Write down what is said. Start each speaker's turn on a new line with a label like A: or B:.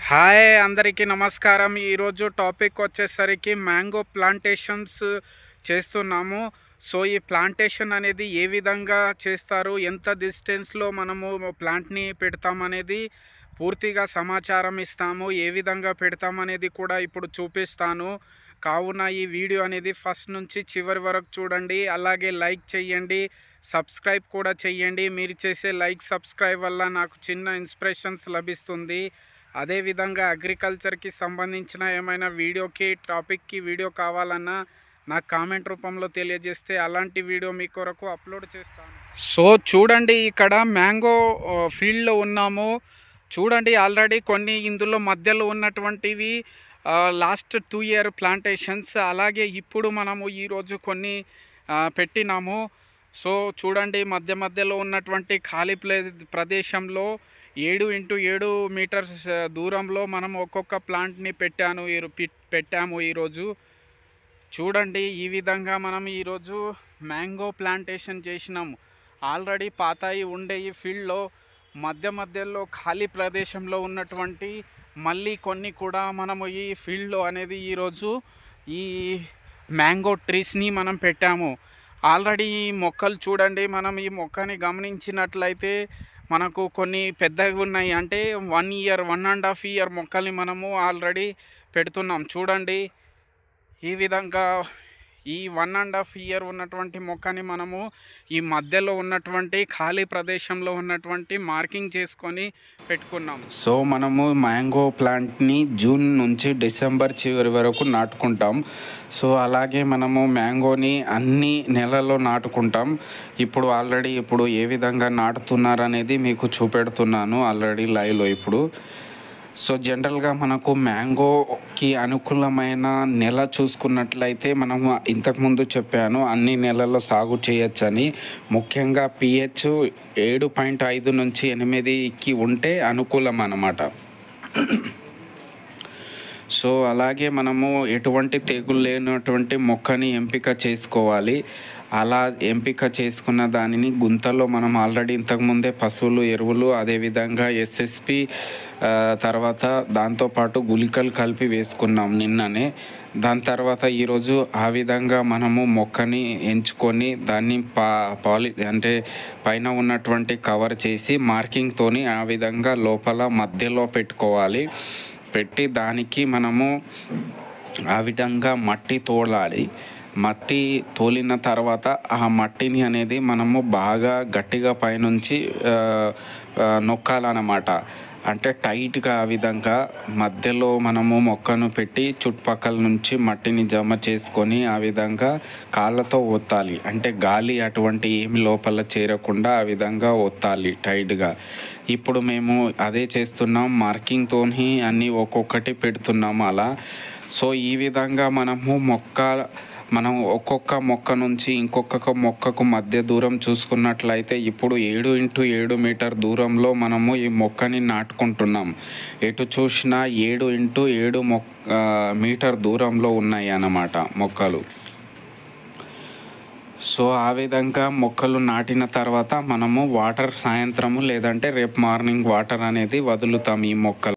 A: Hi అందరికీ నమస్కారం. ఈరోజు టాపిక్ వచ్చేసరికి మ్యాంగో ప్లాంటేషన్స్ చేస్తున్నాము. సో ఈ ప్లాంటేషన్ అనేది ఏ విధంగా చేస్తారు, ఎంత డిస్టెన్స్లో మనము ప్లాంట్ని పెడతామనేది పూర్తిగా సమాచారం ఇస్తాము. ఏ విధంగా పెడతామనేది కూడా ఇప్పుడు చూపిస్తాను. కావున ఈ వీడియో అనేది ఫస్ట్ నుంచి చివరి వరకు చూడండి. అలాగే లైక్ చేయండి, సబ్స్క్రైబ్ కూడా చేయండి. మీరు చేసే లైక్ సబ్స్క్రైబ్ వల్ల నాకు చిన్న ఇన్స్పిరేషన్స్ లభిస్తుంది. అదేవిధంగా అగ్రికల్చర్కి సంబంధించిన ఏమైనా టాపిక్కి వీడియో కావాలన్నా నాకు కామెంట్ రూపంలో తెలియజేస్తే అలాంటి వీడియో మీ కొరకు అప్లోడ్ చేస్తాను. సో చూడండి, ఇక్కడ మ్యాంగో ఫీల్డ్లో ఉన్నాము. చూడండి, ఆల్రెడీ కొన్ని ఇందులో మధ్యలో ఉన్నటువంటివి లాస్ట్ 2 year ప్లాంటేషన్స్. అలాగే ఇప్పుడు మనము ఈరోజు కొన్ని పెట్టినాము. సో చూడండి, మధ్యలో ఉన్నటువంటి ఖాళీ ప్రదేశంలో 7x7 మీటర్స్ దూరంలో మనం ఒక్కొక్క ప్లాంట్ని పెట్టాము ఈరోజు. చూడండి, ఈ విధంగా మనం ఈరోజు మ్యాంగో ప్లాంటేషన్ చేసినాము. ఆల్రెడీ పాతాయి ఉండే ఈ ఫీల్డ్లో మధ్యలో ఖాళీ ప్రదేశంలో ఉన్నటువంటి మళ్ళీ కొన్ని కూడా మనము ఈ ఫీల్డ్లో అనేది ఈరోజు ఈ మ్యాంగో ట్రీస్ని మనం పెట్టాము. ఆల్రెడీ ఈ మొక్కలు చూడండి, మనం ఈ మొక్కని గమనించినట్లయితే మనకు కొన్ని పెద్దగా ఉన్నాయి. అంటే 1 year 1.5 year మొక్కల్ని మనము ఆల్రెడీ పెడుతున్నాం. చూడండి, ఈ విధంగా ఈ 1.5 year ఉన్నటువంటి మొక్కని మనము ఈ మధ్యలో ఉన్నటువంటి ఖాళీ ప్రదేశంలో ఉన్నటువంటి మార్కింగ్ చేసుకొని పెట్టుకున్నాం. సో మనము మ్యాంగో ప్లాంట్ని జూన్ నుంచి డిసెంబర్ చివరి వరకు నాటుకుంటాం. సో అలాగే మనము మ్యాంగోని అన్ని నెలల్లో నాటుకుంటాం. ఇప్పుడు ఏ విధంగా నాటుతున్నారు అనేది మీకు చూపెడుతున్నాను ఆల్రెడీ లైవ్లో ఇప్పుడు. సో జనరల్గా మనకు మ్యాంగోకి అనుకూలమైన నెల చూసుకున్నట్లయితే మనము ఇంతకుముందు చెప్పాను అన్ని నెలల్లో సాగు చేయొచ్చని. ముఖ్యంగా pH 7.5 నుంచి 8కి ఉంటే అనుకూలం అన్నమాట. సో అలాగే మనము ఎటువంటి తెగులు లేనటువంటి మొక్కని ఎంపిక చేసుకోవాలి. అలా ఎంపిక చేసుకున్న దానిని గుంతలో మనం ఆల్రెడీ ఇంతకుముందే పశువులు ఎరువులు, అదేవిధంగా SSP, తర్వాత దాంతోపాటు గుళికలు కలిపి వేసుకున్నాం నిన్ననే. దాని తర్వాత ఈరోజు ఆ విధంగా మనము మొక్కని ఎంచుకొని దాన్ని అంటే పైన ఉన్నటువంటి కవర్ చేసి మార్కింగ్తోని ఆ విధంగా లోపల మధ్యలో పెట్టుకోవాలి. పెట్టి దానికి మనము ఆ విధంగా మట్టి తోలాలి. మట్టి తోలిన తర్వాత ఆ మట్టిని అనేది మనము బాగా గట్టిగా పైనుంచి నొక్కాలన్నమాట. అంటే టైట్గా ఆ విధంగా మధ్యలో మనము మొక్కను పెట్టి చుట్టుపక్కల నుంచి మట్టిని జమ చేసుకొని ఆ విధంగా కాళ్ళతో ఒత్తాలి. అంటే గాలి అటువంటి ఏమి లోపల చేరకుండా ఆ విధంగా ఒత్తాలి టైట్గా. ఇప్పుడు మేము అదే చేస్తున్నాం, మార్కింగ్తోని అన్నీ ఒక్కొక్కటి పెడుతున్నాము అలా. సో ఈ విధంగా మనం ఒక్కొక్క మొక్క నుంచి ఇంకొక మొక్కకు మధ్య దూరం చూసుకున్నట్లయితే ఇప్పుడు 7x7 మీటర్ దూరంలో మనము ఈ మొక్కని నాటుకుంటున్నాం. ఎటు చూసినా 7x7 మీటర్ దూరంలో ఉన్నాయి అన్నమాట మొక్కలు. సో ఆ విధంగా మొక్కలు నాటిన తర్వాత మనము వాటర్ సాయంత్రము లేదంటే రేపు మార్నింగ్ వాటర్ అనేది వదులుతాం ఈ మొక్కలు.